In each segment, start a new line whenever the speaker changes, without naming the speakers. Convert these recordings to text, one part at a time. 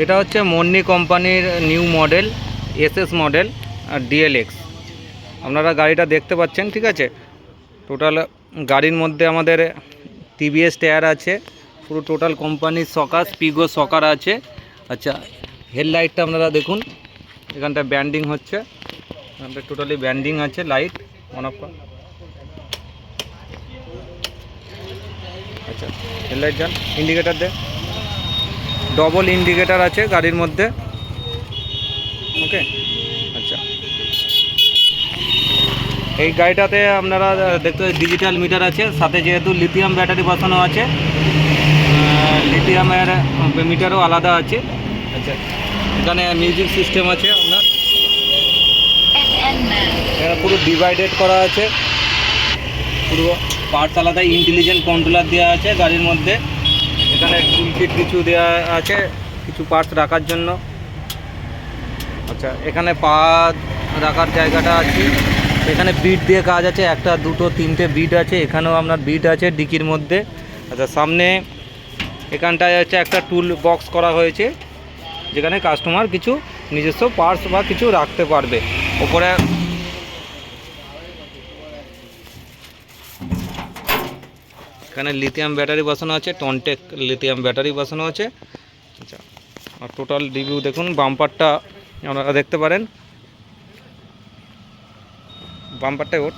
এটা হচ্ছে মন্নি কোম্পানির নিউ মডেল এসএস মডেল আর ডিএলএক্স। আপনারা গাড়িটা দেখতে পাচ্ছেন, ঠিক আছে। টোটাল গাড়ির মধ্যে আমাদের টিভিএস টায়ার আছে, পুরো টোটাল কোম্পানির সকার স্পিগো সকার আছে। আচ্ছা, হেডলাইটটা আপনারা দেখুন, এখানটা ব্যান্ডিং হচ্ছে, এখানটা টোটালি ব্যান্ডিং আছে। Light on of. আচ্ছা, হেডলাইট যান, ইন্ডিকেটার দেন, ডবল ইন্ডিকেটার আছে গাড়ির মধ্যে। ওকে, আচ্ছা। এই গাড়িটাতে আপনারা দেখতে ডিজিটাল মিটার আছে, সাথে যেহেতু লিথিয়াম ব্যাটারি বসানো আছে, লিথিয়ামের মিটারও আলাদা আছে। আচ্ছা, এখানে মিউজিক সিস্টেম আছে আপনার, এখানে পুরো ডিভাইডেড করা আছে, পুরো পার্টস আলাদা। ইন্টেলিজেন্ট কন্ট্রোলার দেওয়া আছে গাড়ির মধ্যে। এখানে টুলকিট কিছু দেওয়া আছে, কিছু পার্টস রাখার জন্য। আচ্ছা, এখানে পা রাখার জায়গাটা আছে। এখানে বিট দিয়ে কাজ আছে, একটা দুটো তিনটে বিট আছে, এখানেও আপনার বিট আছে ডিকির মধ্যে। আচ্ছা, সামনে এখানটায় হচ্ছে একটা টুল বক্স করা হয়েছে, যেখানে কাস্টমার কিছু নিজস্ব পার্টস বা কিছু রাখতে পারবে। ওপরে এখানে লিথিয়াম ব্যাটারি বসানো আছে, টনটেক লিথিয়াম ব্যাটারি বসানো আছে। আচ্ছা, আর টোটাল রিভিউ দেখুন। বাম্পারটা আপনারা দেখতে পারেন, বাম্পারটাই ওঠ।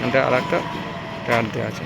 এটা আর একটা টায়ার দেওয়া আছে।